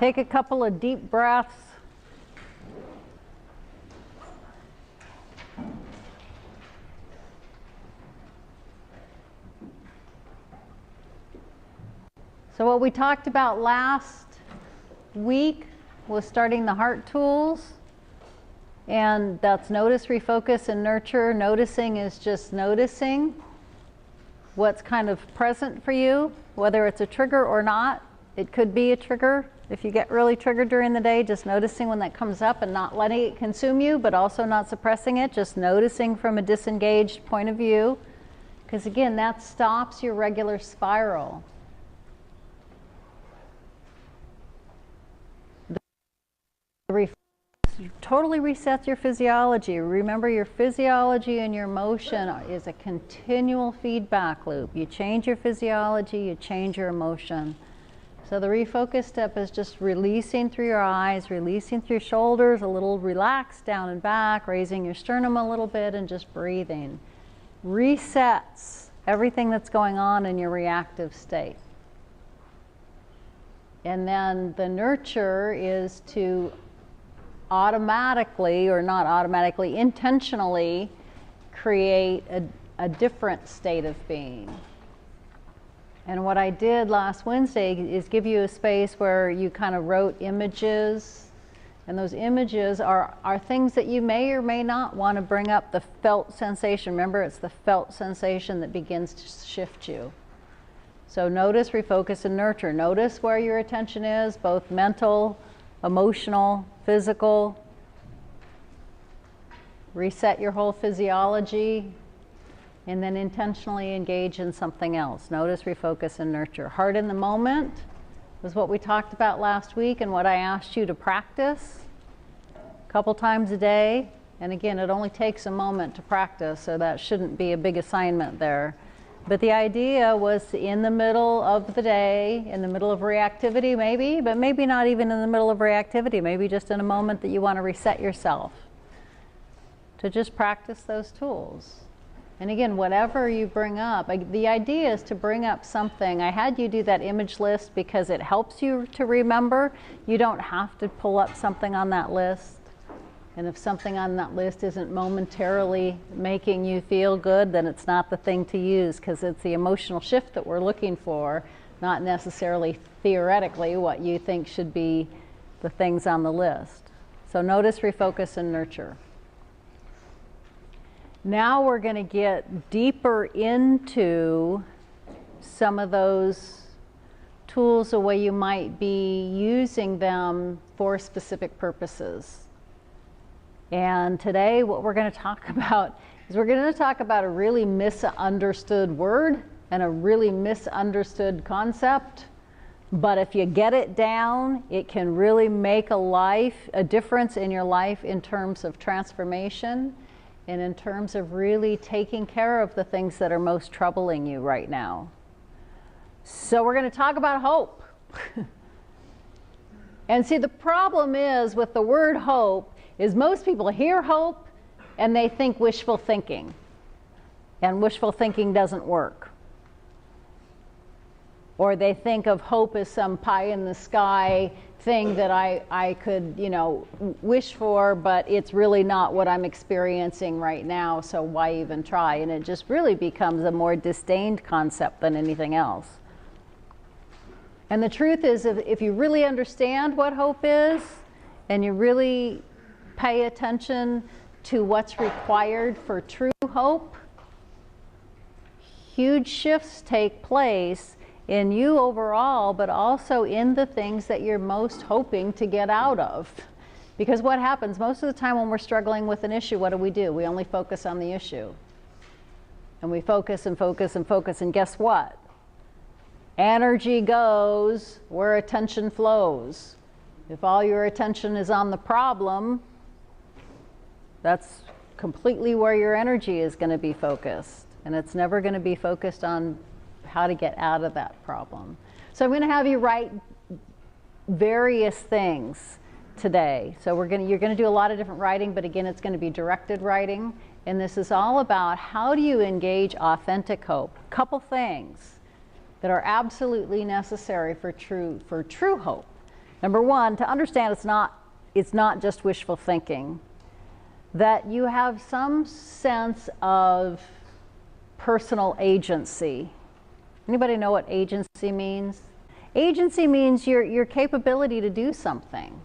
Take a couple of deep breaths. So what we talked about last week was starting the heart tools. And that's notice, refocus, and nurture. Noticing is just noticing what's kind of present for you, whether it's a trigger or not. It could be a trigger. If you get really triggered during the day, just noticing when that comes up and not letting it consume you, but also not suppressing it, just noticing from a disengaged point of view. Because again, that stops your regular spiral. Totally resets your physiology. Remember, your physiology and your emotion is a continual feedback loop. You change your physiology, you change your emotion. So the refocus step is just releasing through your eyes, releasing through your shoulders, a little relaxed down and back, raising your sternum a little bit, and just breathing. Resets everything that's going on in your reactive state. And then the nurture is to automatically, or not automatically, intentionally create a different state of being. And what I did last Wednesday is give you a space where you kind of wrote images, and those images are things that you may or may not want to bring up. The felt sensation, remember, it's the felt sensation that begins to shift you. So notice, refocus, and nurture. Notice where your attention is, both mental, emotional, physical. Reset your whole physiology, and then intentionally engage in something else. Notice, refocus, and nurture. Heart in the moment was what we talked about last week and what I asked you to practice a couple times a day. And again, it only takes a moment to practice, so that shouldn't be a big assignment there. But the idea was in the middle of the day, in the middle of reactivity maybe, but maybe not even in the middle of reactivity, maybe just in a moment that you want to reset yourself, to just practice those tools. And again, whatever you bring up, the idea is to bring up something. I had you do that image list because it helps you to remember. You don't have to pull up something on that list. And if something on that list isn't momentarily making you feel good, then it's not the thing to use, because it's the emotional shift that we're looking for, not necessarily theoretically what you think should be the things on the list. So notice, refocus, and nurture. Now we're going to get deeper into some of those tools, the way you might be using them for specific purposes. And today what we're going to talk about is we're going to talk about a really misunderstood word and a really misunderstood concept. But if you get it down, it can really make a difference in your life in terms of transformation and in terms of really taking care of the things that are most troubling you right now. So we're going to talk about hope. And see, the problem is with the word hope is most people hear hope and they think wishful thinking. And wishful thinking doesn't work. Or they think of hope as some pie in the sky thing that I could, wish for, but it's really not what I'm experiencing right now, so why even try? And it just really becomes a more disdained concept than anything else. And the truth is, if you really understand what hope is, and you really pay attention to what's required for true hope, huge shifts take place in you overall, but also in the things that you're most hoping to get out of. Because what happens most of the time when we're struggling with an issue, what do? We only focus on the issue. And we focus and focus and focus, and guess what? Energy goes where attention flows. If all your attention is on the problem, that's completely where your energy is going to be focused. And it's never going to be focused on how to get out of that problem. So I'm going to have you write various things today. So you're going to do a lot of different writing, but again, it's going to be directed writing. And this is all about how do you engage authentic hope. A couple things that are absolutely necessary for true hope. Number one, to understand it's not just wishful thinking, that you have some sense of personal agency. Anybody know what agency means? Agency means your capability to do something.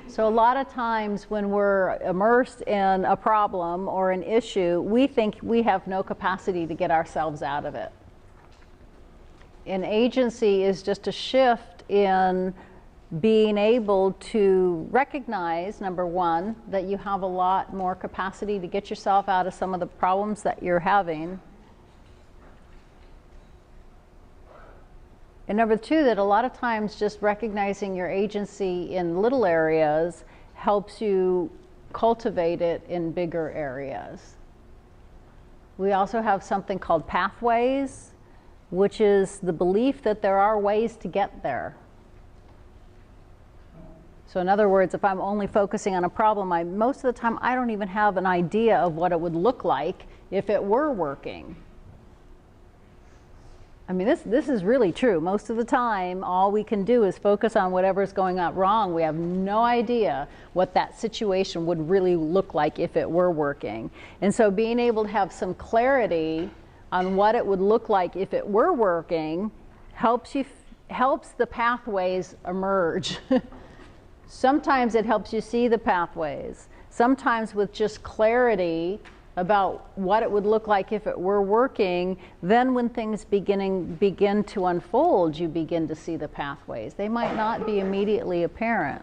So a lot of times when we're immersed in a problem or an issue, we think we have no capacity to get ourselves out of it. And agency is just a shift in being able to recognize, number one, that you have a lot more capacity to get yourself out of some of the problems that you're having. And number two, that a lot of times just recognizing your agency in little areas helps you cultivate it in bigger areas. We also have something called pathways, which is the belief that there are ways to get there. So in other words, if I'm only focusing on a problem, most of the time I don't even have an idea of what it would look like if it were working. I mean, this is really true. Most of the time, all we can do is focus on whatever's going on wrong. We have no idea what that situation would really look like if it were working. And so being able to have some clarity on what it would look like if it were working helps the pathways emerge. Sometimes it helps you see the pathways. Sometimes with just clarity about what it would look like if it were working, then when things begin to unfold, you begin to see the pathways. They might not be immediately apparent.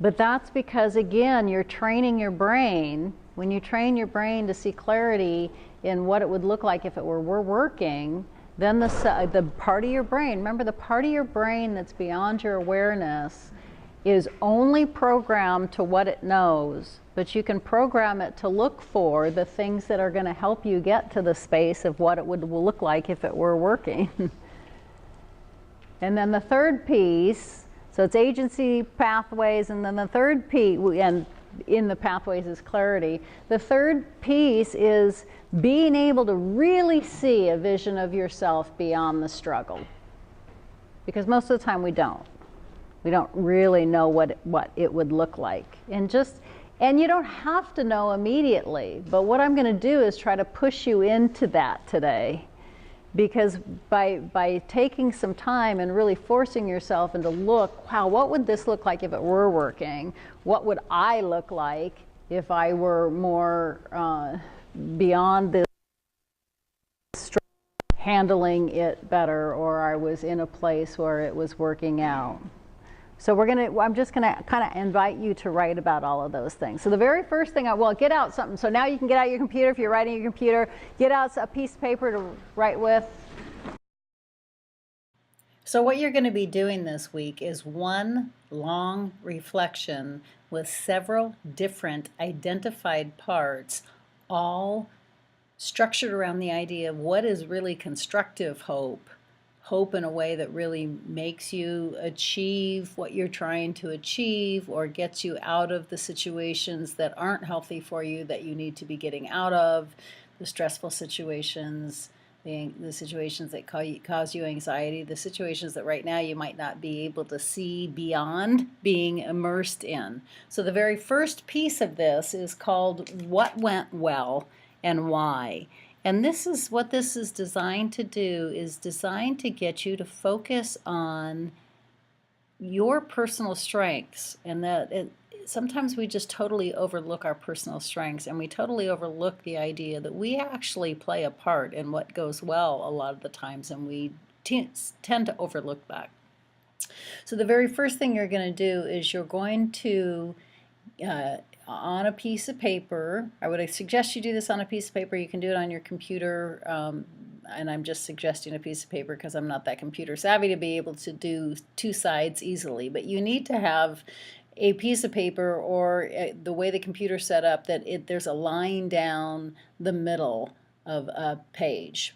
But that's because, again, you're training your brain. When you train your brain to see clarity in what it would look like if it were working, then the part of your brain, remember the part of your brain that's beyond your awareness is only programmed to what it knows, but you can program it to look for the things that are going to help you get to the space of what it would look like if it were working. And then the third piece, so it's agency, pathways, and then the third piece, and in the pathways is clarity. The third piece is being able to really see a vision of yourself beyond the struggle. Because most of the time we don't. We don't really know what it would look like. And you don't have to know immediately, but what I'm going to do is try to push you into that today. Because by taking some time and really forcing yourself into look, wow, what would this look like if it were working? What would I look like if I were more beyond this, handling it better, or I was in a place where it was working out? So I'm just gonna kind of invite you to write about all of those things. So the very first thing, get out something. So now you can get out your computer if you're writing your computer. Get out a piece of paper to write with. So what you're going to be doing this week is one long reflection with several different identified parts, all structured around the idea of what is really constructive hope. Hope in a way that really makes you achieve what you're trying to achieve, or gets you out of the situations that aren't healthy for you that you need to be getting out of, the stressful situations, the situations that cause you anxiety, the situations that right now you might not be able to see beyond being immersed in. So the very first piece of this is called What Went Well and Why. And this is what this is designed to do, is designed to get you to focus on your personal strengths, and that sometimes we just totally overlook our personal strengths, and we totally overlook the idea that we actually play a part in what goes well a lot of the times, and we tend to overlook that. So the very first thing you're going to do is you're going to on a piece of paper. I would suggest you do this on a piece of paper. You can do it on your computer, and I'm just suggesting a piece of paper because I'm not that computer savvy to be able to do two sides easily. But you need to have a piece of paper, or the way the computer's set up, that there's a line down the middle of a page.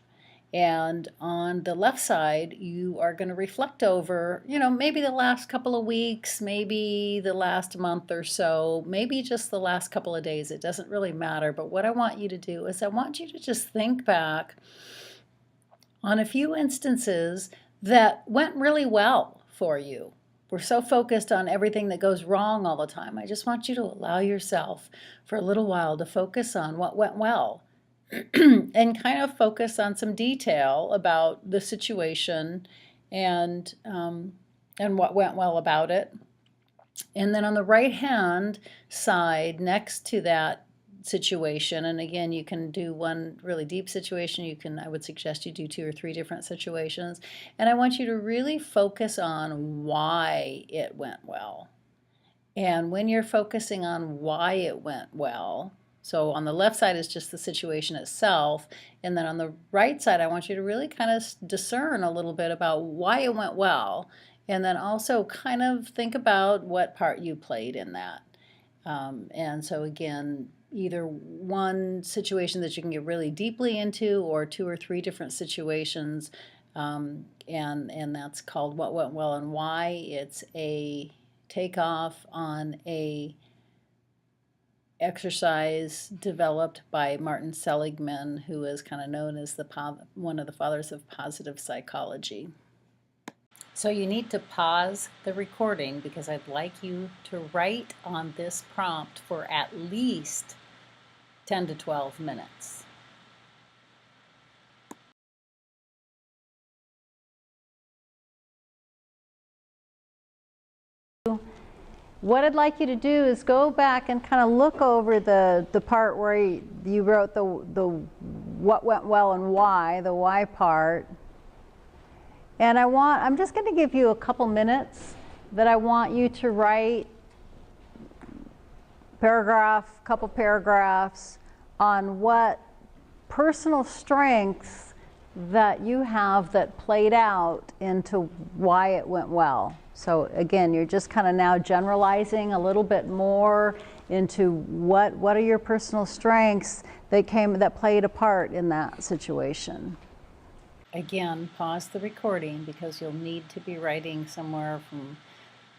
And on the left side, you are going to reflect over, maybe the last couple of weeks, maybe the last month or so, maybe just the last couple of days. It doesn't really matter. But what I want you to do is I want you to just think back on a few instances that went really well for you. we're so focused on everything that goes wrong all the time. I just want you to allow yourself for a little while to focus on what went well and kind of focus on some detail about the situation and what went well about it. And then on the right hand side next to that situation, and again, you can do one really deep situation, I would suggest you do 2 or 3 different situations, and I want you to really focus on why it went well. And when you're focusing on why it went well, so on the left side is just the situation itself, and then on the right side I want you to really kind of discern a little bit about why it went well, and then also kind of think about what part you played in that. And so again, either one situation that you can get really deeply into, or 2 or 3 different situations, and that's called What Went Well and Why. It's a takeoff on a exercise developed by Martin Seligman, who is kind of known as one of the fathers of positive psychology. So you need to pause the recording because I'd like you to write on this prompt for at least 10 to 12 minutes. What I'd like you to do is go back and kind of look over the part where you wrote the what went well and why, the why part. And I'm just going to give you a couple minutes that I want you to write couple paragraphs on what personal strengths that you have that played out into why it went well. So again, you're just kind of now generalizing a little bit more into what are your personal strengths that played a part in that situation. Again, pause the recording because you'll need to be writing somewhere from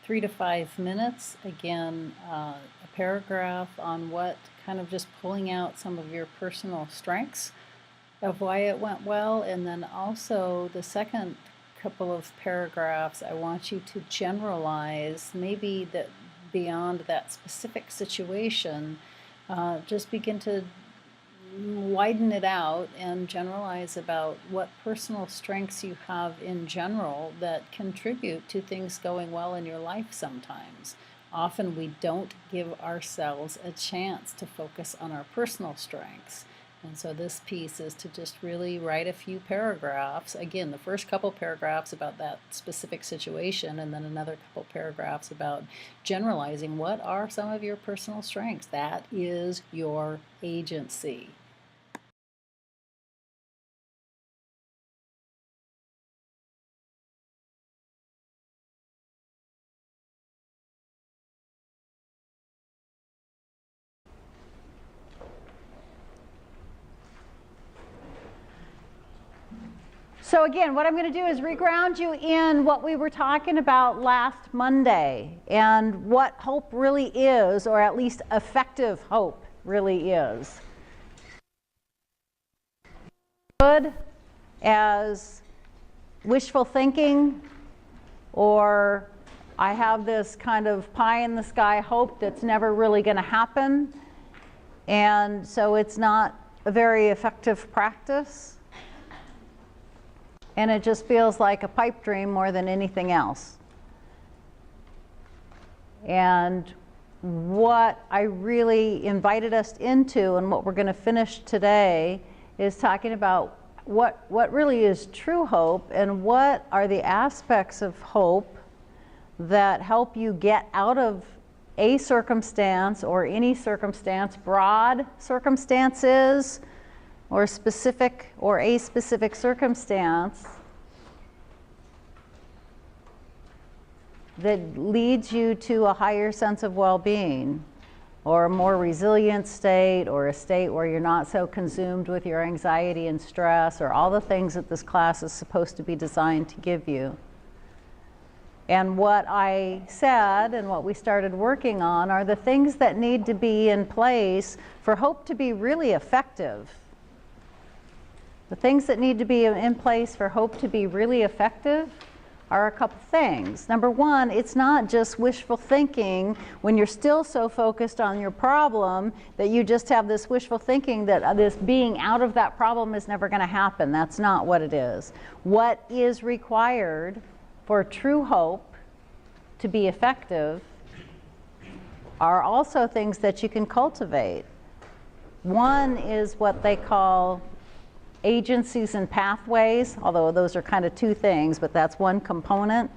3 to 5 minutes. Again, a paragraph on what, kind of just pulling out some of your personal strengths of why it went well, and then also the second couple of paragraphs, I want you to generalize, maybe that beyond that specific situation, just begin to widen it out and generalize about what personal strengths you have in general that contribute to things going well in your life sometimes. Often we don't give ourselves a chance to focus on our personal strengths. And so this piece is to just really write a few paragraphs. Again, the first couple paragraphs about that specific situation, and then another couple paragraphs about generalizing what are some of your personal strengths. That is your agency. So again, what I'm going to do is reground you in what we were talking about last Monday and what hope really is, or at least effective hope really is. Good as wishful thinking, or I have this kind of pie in the sky hope that's never really going to happen, and so it's not a very effective practice. And it just feels like a pipe dream more than anything else. And what I really invited us into, and what we're going to finish today, is talking about what really is true hope, and what are the aspects of hope that help you get out of a circumstance or any circumstance, broad circumstances, or specific or a specific circumstance, that leads you to a higher sense of well-being, or a more resilient state, or a state where you're not so consumed with your anxiety and stress, or all the things that this class is supposed to be designed to give you. And what I said and what we started working on are the things that need to be in place for hope to be really effective. The things that need to be in place for hope to be really effective are a couple things. Number one, it's not just wishful thinking when you're still so focused on your problem that you just have this wishful thinking that this being out of that problem is never going to happen. That's not what it is. What is required for true hope to be effective are also things that you can cultivate. One is what they call agencies and pathways, although those are kind of two things, but that's one component.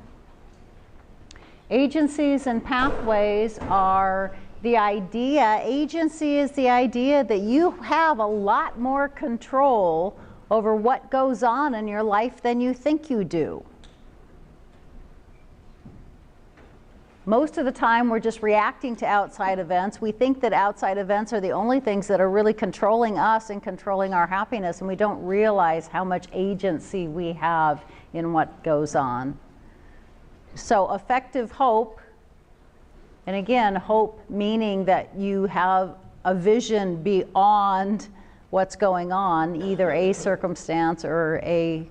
Agencies and pathways are the idea, agency is the idea that you have a lot more control over what goes on in your life than you think you do. Most of the time we're just reacting to outside events. We think that outside events are the only things that are really controlling us and controlling our happiness, and we don't realize how much agency we have in what goes on. So effective hope, and again, hope meaning that you have a vision beyond what's going on, either a circumstance or a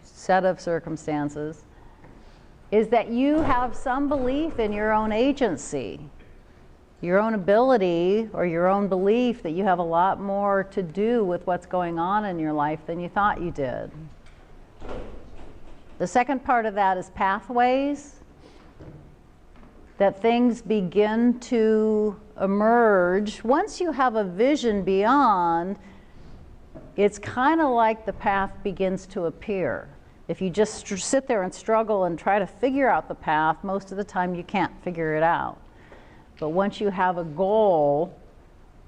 set of circumstances, is that you have some belief in your own agency, your own ability or your own belief that you have a lot more to do with what's going on in your life than you thought you did. The second part of that is pathways, that things begin to emerge. Once you have a vision beyond, it's kind of like the path begins to appear. If you just sit there and struggle and try to figure out the path, most of the time you can't figure it out. But once you have a goal,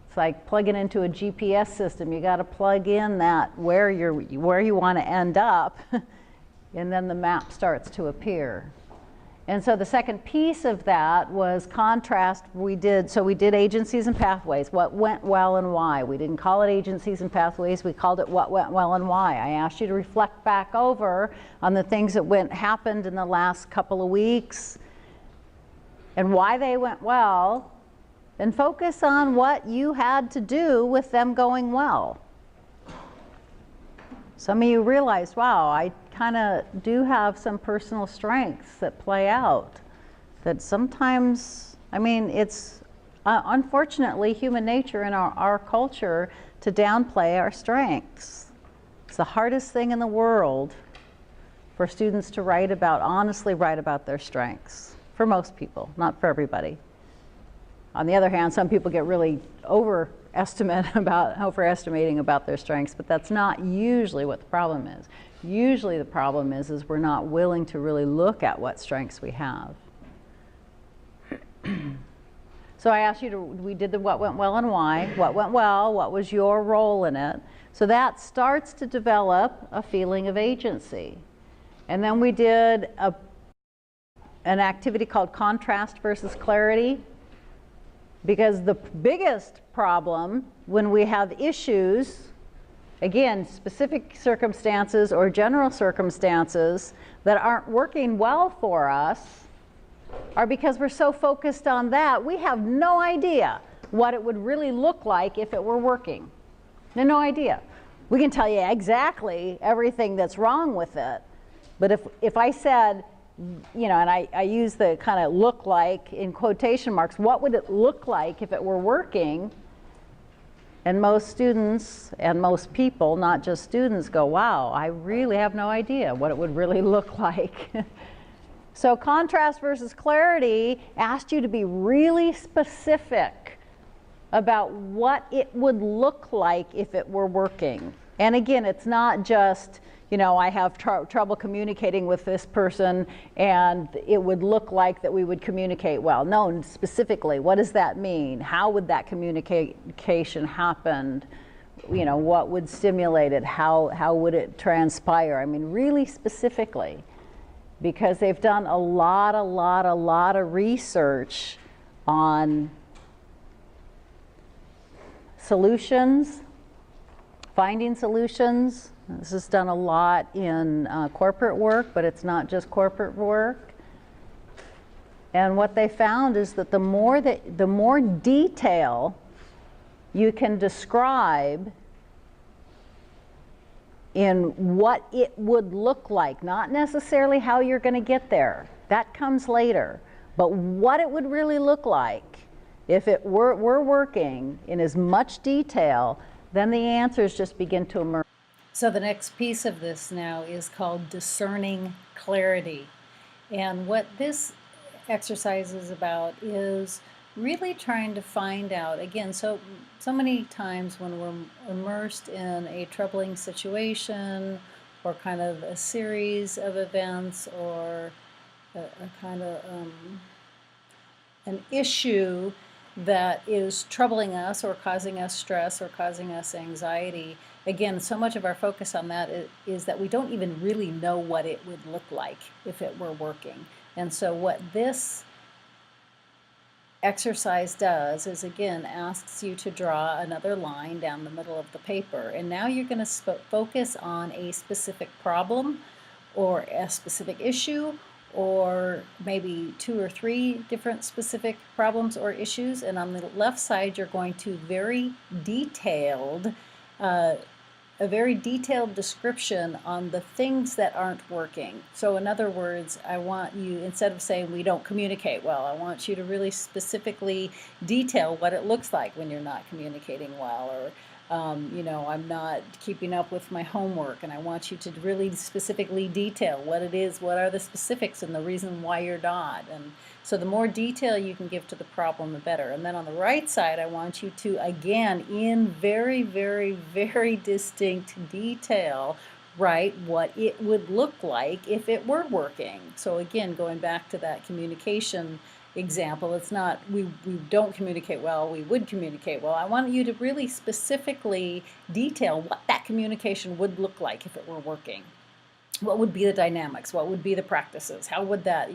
it's like plugging into a GPS system. You got to plug in that where you want to end up, and then the map starts to appear. And so the second piece of that was contrast. We did agencies and pathways, what went well and why. We didn't call it agencies and pathways, we called it what went well and why. I asked you to reflect back over on the things that happened in the last couple of weeks and why they went well, and focus on what you had to do with them going well. Some of you realized, wow, I kind of do have some personal strengths that play out. That sometimes, I mean, it's unfortunately human nature in our culture to downplay our strengths. It's the hardest thing in the world for students to honestly write about their strengths. For most people, not for everybody. On the other hand, some people get really overestimating about their strengths, but that's not usually what the problem is. Usually the problem is we're not willing to really look at what strengths we have. So I asked you we did the what went well and why. What went well, what was your role in it? So that starts to develop a feeling of agency. And then we did an activity called contrast versus clarity. Because the biggest problem when we have issues, again, specific circumstances or general circumstances that aren't working well for us, are because we're so focused on that, we have no idea what it would really look like if it were working. No idea. We can tell you exactly everything that's wrong with it, but if I said, you know, and I use the kind of look like in quotation marks, what would it look like if it were working? And most students and most people, not just students, go, wow, I really have no idea what it would really look like. So contrast versus clarity asked you to be really specific about what it would look like if it were working. And again, it's not just, you know, I have trouble communicating with this person and it would look like that we would communicate well. No, specifically, what does that mean? How would that communication happen? You know, what would stimulate it? How would it transpire? I mean, really specifically, because they've done a lot of research on solutions, finding solutions. This is done a lot in corporate work, but it's not just corporate work. And what they found is that the more detail you can describe in what it would look like, not necessarily how you're going to get there. That comes later. But what it would really look like if it were working in as much detail, then the answers just begin to emerge. So the next piece of this now is called discerning clarity. And what this exercise is about is really trying to find out, again, so many times when we're immersed in a troubling situation or kind of a series of events or a kind of an issue that is troubling us or causing us stress or causing us anxiety, again, so much of our focus on that is that we don't even really know what it would look like if it were working. And so what this exercise does is, again, asks you to draw another line down the middle of the paper. And now you're going to focus on a specific problem or a specific issue, or maybe 2 or 3 different specific problems or issues. And on the left side, you're going to a very detailed description on the things that aren't working. So in other words, I want you, instead of saying we don't communicate well, I want you to really specifically detail what it looks like when you're not communicating well, or I'm not keeping up with my homework, and I want you to really specifically detail what it is, what are the specifics and the reason why you're not. And so the more detail you can give to the problem, the better. And then on the right side, I want you to, again, in very, very, very distinct detail, write what it would look like if it were working. So again, going back to that communication example, it's not we don't communicate well, we would communicate well. I want you to really specifically detail what that communication would look like if it were working. What would be the dynamics? What would be the practices? How would that,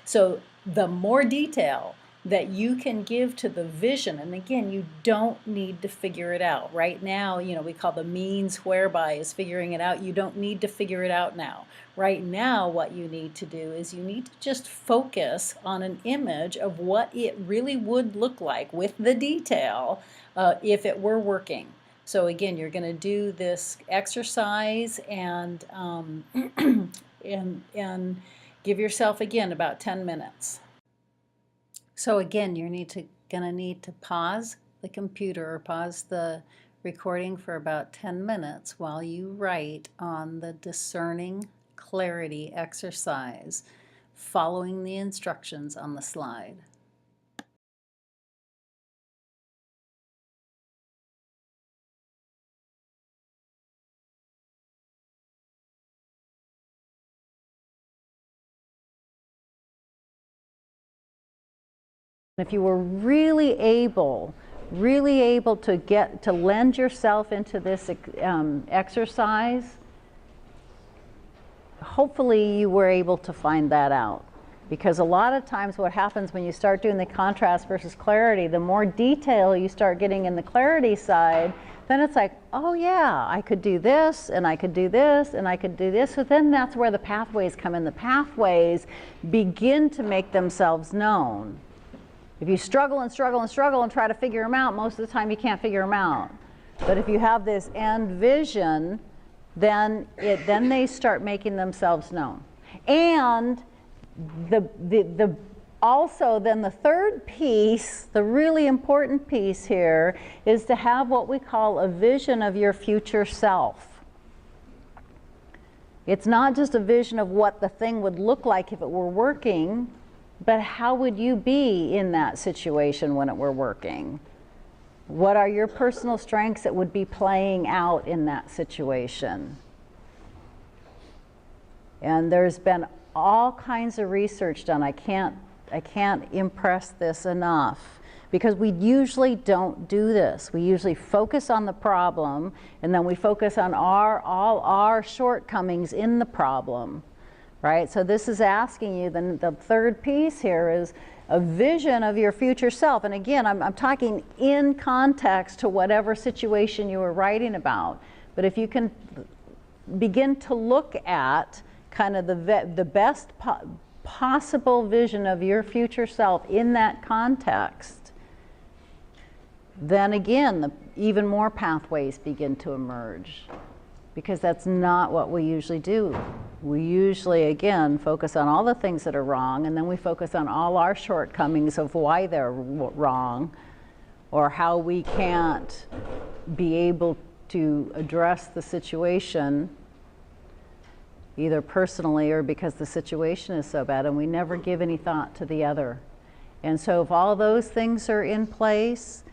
So the more detail that you can give to the vision, and again, you don't need to figure it out. Right now, we call the means whereby is figuring it out. You don't need to figure it out now. Right now, what you need to do is you need to just focus on an image of what it really would look like with the detail if it were working. So again, you're going to do this exercise and and give yourself, again, about 10 minutes. So again, you're gonna need to pause the computer or pause the recording for about 10 minutes while you write on the discerning clarity exercise, following the instructions on the slide. If you were really able to lend yourself into this exercise, hopefully you were able to find that out. Because a lot of times what happens when you start doing the contrast versus clarity, the more detail you start getting in the clarity side, then it's like, oh yeah, I could do this, and I could do this, and I could do this. So then that's where the pathways come in. The pathways begin to make themselves known. If you struggle and struggle and struggle and try to figure them out, most of the time you can't figure them out. But if you have this end vision, then they start making themselves known. And also then the third piece, the really important piece here, is to have what we call a vision of your future self. It's not just a vision of what the thing would look like if it were working, but how would you be in that situation when it were working? What are your personal strengths that would be playing out in that situation? And there's been all kinds of research done. I can't impress this enough, because we usually don't do this. We usually focus on the problem, and then we focus on all our shortcomings in the problem. Right? So this is asking you, the third piece here is a vision of your future self. And again, I'm talking in context to whatever situation you were writing about. But if you can begin to look at kind of the best possible vision of your future self in that context, then again, even more pathways begin to emerge. because that's not what we usually do. We usually, again, focus on all the things that are wrong, and then we focus on all our shortcomings of why they're wrong, or how we can't be able to address the situation either personally or because the situation is so bad, and we never give any thought to the other. And so if all those things are in place,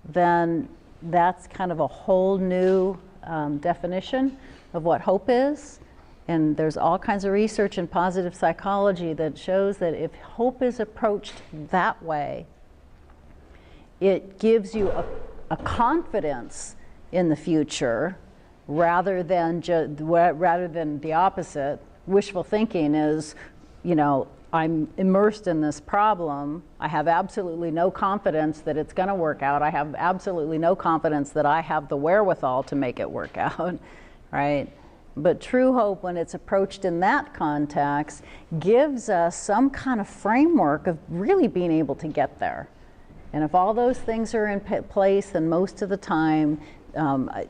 then that's kind of a whole new definition of what hope is. And there's all kinds of research in positive psychology that shows that if hope is approached that way, it gives you a confidence in the future rather than the opposite. Wishful thinking is, you know, I'm immersed in this problem. I have absolutely no confidence that it's going to work out. I have absolutely no confidence that I have the wherewithal to make it work out, right? But true hope, when it's approached in that context, gives us some kind of framework of really being able to get there. And if all those things are in place, then most of the time,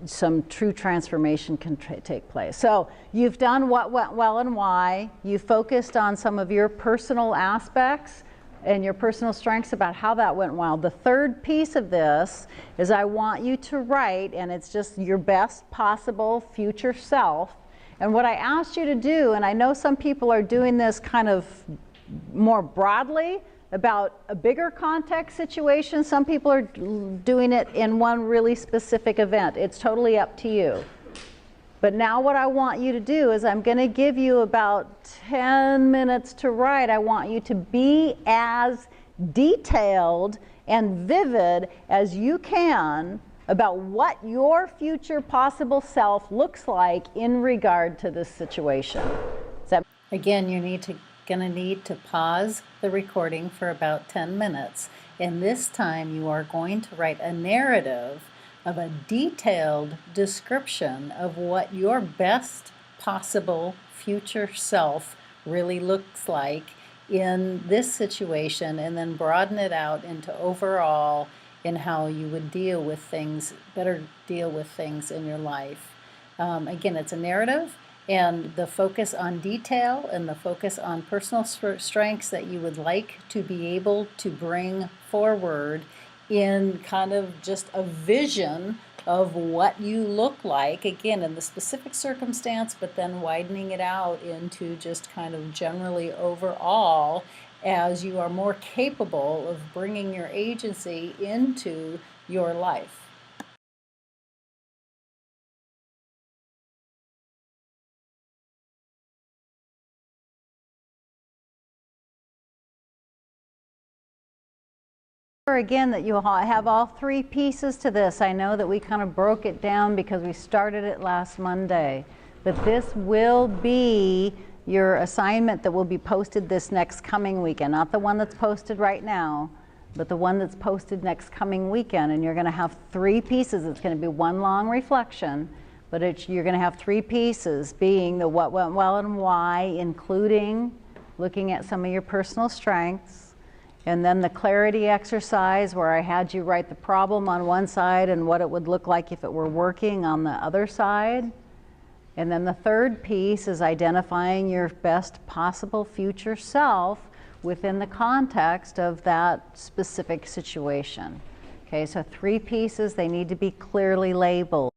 some true transformation can take place. So you've done what went well and why. You focused on some of your personal aspects and your personal strengths about how that went well. The third piece of this is I want you to write, and it's just your best possible future self. And what I asked you to do, and I know some people are doing this kind of more broadly, about a bigger context situation. Some people are doing it in one really specific event. It's totally up to you. But now what I want you to do is I'm going to give you about 10 minutes to write. I want you to be as detailed and vivid as you can about what your future possible self looks like in regard to this situation. Again, gonna need to pause the recording for about 10 minutes. And this time you are going to write a narrative of a detailed description of what your best possible future self really looks like in this situation, and then broaden it out into overall in how you would deal with things, better deal with things in your life. Again, it's a narrative, and the focus on detail and the focus on personal strengths that you would like to be able to bring forward in kind of just a vision of what you look like, again, in the specific circumstance, but then widening it out into just kind of generally overall as you are more capable of bringing your agency into your life. Again, that you have all three pieces to this. I know that we kind of broke it down because we started it last Monday, but this will be your assignment that will be posted this next coming weekend, not the one that's posted right now, but the one that's posted next coming weekend. And you're going to have three pieces. It's going to be one long reflection, but you're going to have three pieces, being the what went well and why, including looking at some of your personal strengths. And then the clarity exercise, where I had you write the problem on one side and what it would look like if it were working on the other side. And then the third piece is identifying your best possible future self within the context of that specific situation. Okay, so three pieces, they need to be clearly labeled.